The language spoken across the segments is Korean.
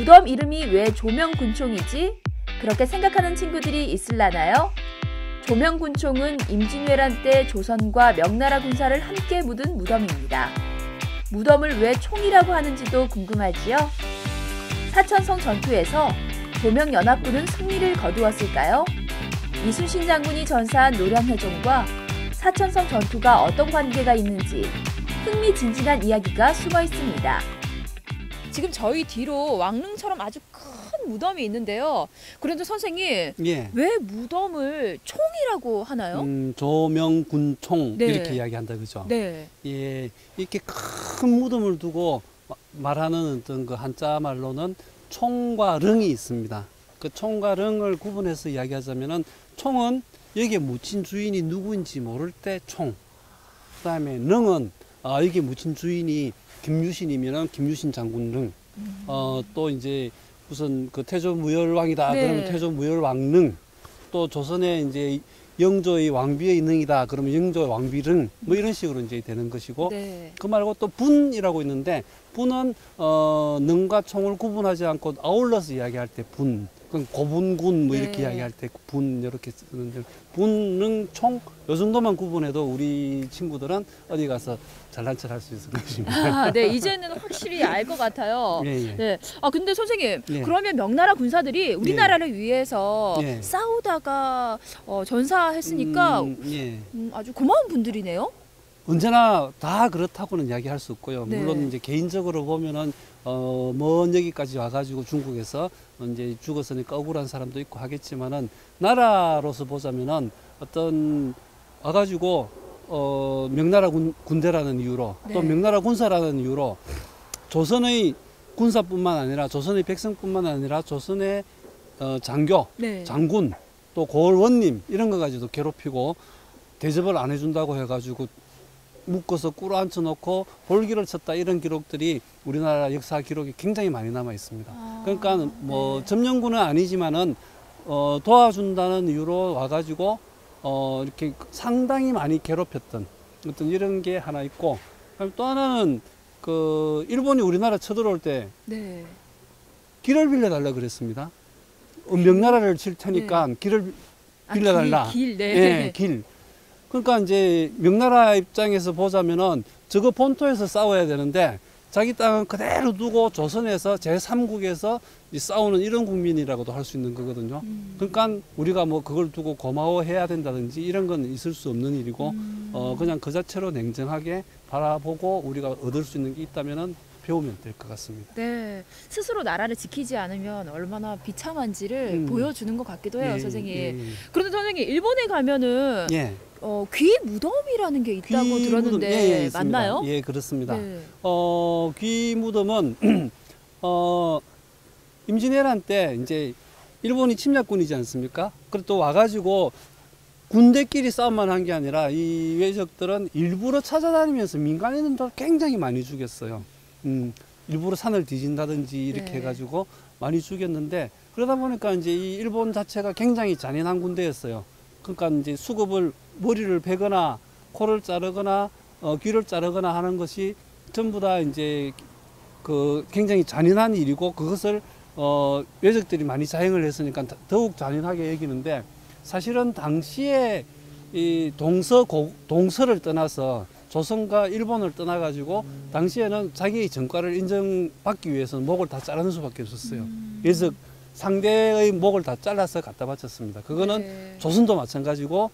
무덤 이름이 왜 조명군총이지? 그렇게 생각하는 친구들이 있을라나요? 조명군총은 임진왜란 때 조선과 명나라 군사를 함께 묻은 무덤입니다. 무덤을 왜 총이라고 하는지도 궁금하지요? 사천성 전투에서 조명연합군은 승리를 거두었을까요? 이순신 장군이 전사한 노량해전과 사천성 전투가 어떤 관계가 있는지 흥미진진한 이야기가 숨어 있습니다. 지금 저희 뒤로 왕릉처럼 아주 큰 무덤이 있는데요. 그런데 선생님, 예. 왜 무덤을 총이라고 하나요? 조명군총 네. 이렇게 이야기한다 그죠? 네. 예, 이렇게 큰 무덤을 두고 말하는 어떤 그 한자 말로는 총과 릉이 있습니다. 그 총과 릉을 구분해서 이야기하자면은 총은 여기에 묻힌 주인이 누구인지 모를 때 총. 그다음에 릉은 여기 묻힌 주인이 김유신이면은 김유신 장군 릉. 또 이제 무슨 그 태조 무열왕이다. 네. 그러면 태조 무열왕 릉. 또 조선에 이제 영조의 왕비의 능이다. 그러면 영조의 왕비릉. 뭐 이런 식으로 이제 되는 것이고. 네. 그 말고 또 분이라고 있는데 분은 능과 총을 구분하지 않고 아울러서 이야기할 때 분. 그건 고분군 뭐 이렇게 네. 이야기할 때 분 이렇게 쓰는데 분, 능, 총 요 정도만 구분해도 우리 친구들은 어디 가서 잘난 척 할 수 있을 것입니다. 네, 이제는 확실히 알 것 같아요. 예, 예. 네. 근데 선생님, 예. 그러면 명나라 군사들이 우리나라를 위해서 예. 싸우다가 전사했으니까 예. 아주 고마운 분들이네요. 언제나 다 그렇다고는 이야기할 수 없고요. 네. 물론 이제 개인적으로 보면은 먼 여기까지 와가지고 중국에서 이제 죽었으니까 억울한 사람도 있고 하겠지만은 나라로서 보자면은 어떤 와가지고 명나라 군대라는 이유로 네. 또 명나라 군사라는 이유로 조선의 군사뿐만 아니라 조선의 백성뿐만 아니라 조선의 장교, 네. 장군 또 고을원님 이런 거 가지고도 괴롭히고 대접을 안 해준다고 해가지고 묶어서 꿇어앉혀 놓고 볼기를 쳤다 이런 기록들이 우리나라 역사 기록에 굉장히 많이 남아 있습니다. 그러니까 뭐 네. 점령군은 아니지만은 도와준다는 이유로 와가지고 이렇게 상당히 많이 괴롭혔던 어떤 이런 게 하나 있고 또 하나는 그 일본이 우리나라 쳐들어올 때 네. 길을 빌려달라 그랬습니다. 명나라를 칠 테니까 길을 빌려달라. 길, 네. 예, 길. 그러니까 이제 명나라 입장에서 보자면은 저거 본토에서 싸워야 되는데 자기 땅은 그대로 두고 조선에서 제3국에서 싸우는 이런 국민이라고도 할 수 있는 거거든요. 그러니까 우리가 뭐 그걸 두고 고마워해야 된다든지 이런 건 있을 수 없는 일이고 그냥 그 자체로 냉정하게 바라보고 우리가 얻을 수 있는 게 있다면은 배우면 될 것 같습니다. 네, 스스로 나라를 지키지 않으면 얼마나 비참한지를 보여주는 것 같기도 해요, 예, 선생님. 예, 예. 그런데 선생님, 일본에 가면은 예. 귀 무덤이라는 게 있다고 귀 들었는데 무덤, 예, 있습니다. 맞나요? 예, 그렇습니다. 네. 귀 무덤은 임진왜란 때 이제 일본이 침략군이지 않습니까? 그리고 또 와가지고 군대끼리 싸움만 한 게 아니라 이 외적들은 일부러 찾아다니면서 민간인들도 굉장히 많이 죽였어요. 일부러 산을 뒤진다든지 이렇게 네. 해가지고 많이 죽였는데 그러다 보니까 이제 이 일본 자체가 굉장히 잔인한 군대였어요. 그러니까 이제 수급을 머리를 베거나 코를 자르거나 귀를 자르거나 하는 것이 전부 다 이제 그 굉장히 잔인한 일이고 그것을 외적들이 많이 자행을 했으니까 더욱 잔인하게 여기는데 사실은 당시에 이 동서를 떠나서 조선과 일본을 떠나가지고 당시에는 자기의 전과를 인정받기 위해서는 목을 다 자르는 수밖에 없었어요. 그래서 상대의 목을 다 잘라서 갖다 바쳤습니다. 그거는 네. 조선도 마찬가지고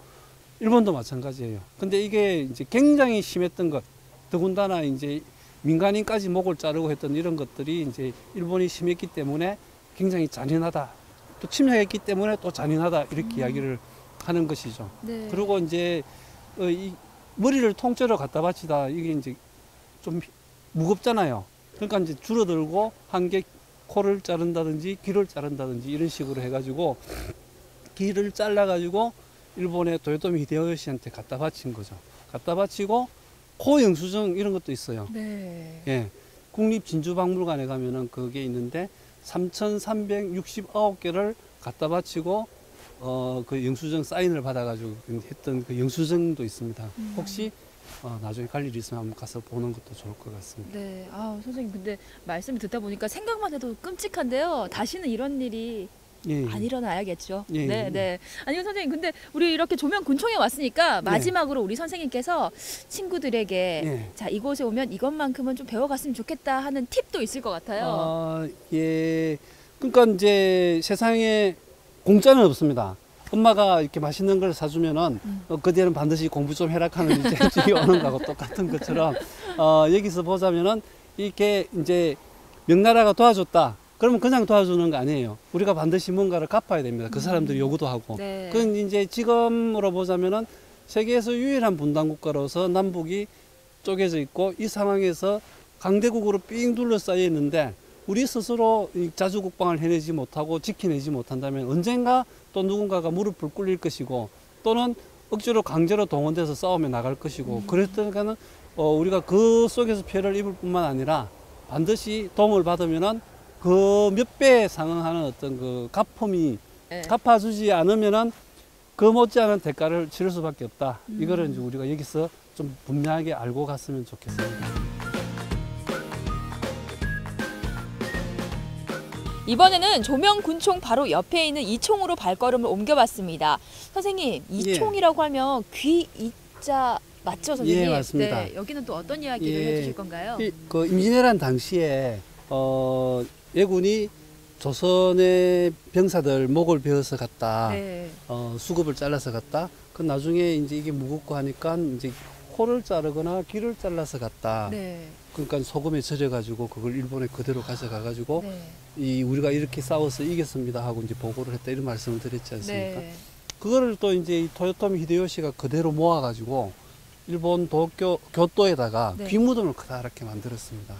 일본도 마찬가지예요. 근데 이게 이제 굉장히 심했던 것, 더군다나 이제 민간인까지 목을 자르고 했던 이런 것들이 이제 일본이 심했기 때문에 굉장히 잔인하다. 또 침략했기 때문에 또 잔인하다. 이렇게 이야기를 하는 것이죠. 네. 그리고 이제 이 머리를 통째로 갖다 바치다. 이게 이제 좀 무겁잖아요. 그러니까 이제 줄어들고 한 개 코를 자른다든지 귀를 자른다든지 이런 식으로 해가지고 귀를 잘라가지고 일본의 도요토미 히데요시한테 갖다 바친 거죠. 갖다 바치고 코 영수증 이런 것도 있어요. 네. 예. 국립진주박물관에 가면은 그게 있는데 3,369개를 갖다 바치고 그 영수증 사인을 받아가지고 했던 그 영수증도 있습니다. 혹시 나중에 갈 일이 있으면 한번 가서 보는 것도 좋을 것 같습니다. 네. 아, 선생님 근데 말씀을 듣다 보니까 생각만 해도 끔찍한데요. 다시는 이런 일이 예, 안 일어나야겠죠. 예, 네, 예. 네. 아니요, 선생님. 근데 우리 이렇게 조명군총에 왔으니까 마지막으로 우리 선생님께서 친구들에게 예. 자, 이곳에 오면 이것만큼은 좀 배워갔으면 좋겠다 하는 팁도 있을 것 같아요. 예. 그러니까 이제 세상에 공짜는 없습니다. 엄마가 이렇게 맛있는 걸 사주면은 그 뒤에는 반드시 공부 좀 해라 하는 이제 집이 오는 거하고 똑같은 것처럼 여기서 보자면은 이렇게 이제 명나라가 도와줬다. 그러면 그냥 도와주는 거 아니에요. 우리가 반드시 뭔가를 갚아야 됩니다. 그 사람들이 요구도 하고. 네. 그건 이제 지금으로 보자면은 세계에서 유일한 분단 국가로서 남북이 쪼개져 있고 이 상황에서 강대국으로 삥 둘러싸여 있는데 우리 스스로 이 자주국방을 해내지 못하고 지켜내지 못한다면 언젠가 또 누군가가 무릎을 꿇릴 것이고 또는 억지로 강제로 동원돼서 싸움에 나갈 것이고 그랬더니까는 우리가 그 속에서 피해를 입을 뿐만 아니라 반드시 도움을 받으면은 그 몇 배에 상응하는 어떤 그 가품이 네. 갚아주지 않으면은 그 못지않은 대가를 치를 수밖에 없다. 이거를 이제 우리가 여기서 좀 분명하게 알고 갔으면 좋겠습니다. 이번에는 조명군총 바로 옆에 있는 이총으로 발걸음을 옮겨봤습니다. 선생님, 이총이라고 하면 귀 이자 맞죠, 선생님? 예, 맞습니다. 네, 여기는 또 어떤 이야기를 예. 해주실 건가요? 그 임진왜란 당시에 예군이 조선의 병사들 목을 베어서 갔다. 네. 수급을 잘라서 갔다. 그 나중에 이제 이게 무겁고 하니까 이제 코를 자르거나 귀를 잘라서 갔다. 네. 그러니까 소금에 절여가지고 그걸 일본에 그대로 가져가가지고 네. 우리가 이렇게 싸워서 이겼습니다 하고 이제 보고를 했다 이런 말씀을 드렸지 않습니까? 네. 그거를 또 이제 이 토요토미 히데요시가 그대로 모아가지고 일본 도쿄 교토에다가 네. 귀무덤을 크다랗게 만들었습니다.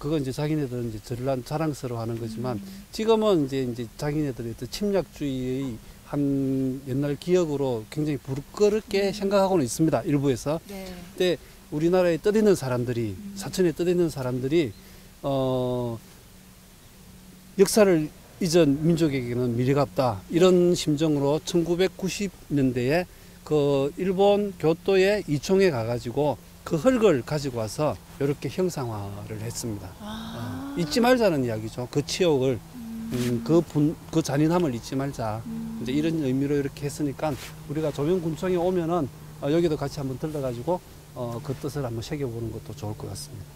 그건 이제 자기네들은 이제 자랑스러워하는 거지만 지금은 이제 자기네들의 또 침략주의의 한 옛날 기억으로 굉장히 부끄럽게 생각하고는 있습니다. 일부에서. 네. 근데 우리나라에 떠있는 사람들이 사천에 떠있는 사람들이 역사를 잊은 민족에게는 미래가 없다 이런 심정으로 1990년대에 그 일본 교토의 이총에 가가지고 그 흙을 가지고 와서 이렇게 형상화를 했습니다. 잊지 말자는 이야기죠. 그 치욕을 그 잔인함을 잊지 말자. 이제 이런 의미로 이렇게 했으니까 우리가 조명군청에 오면은 여기도 같이 한번 들러가지고 그 뜻을 한번 새겨보는 것도 좋을 것 같습니다.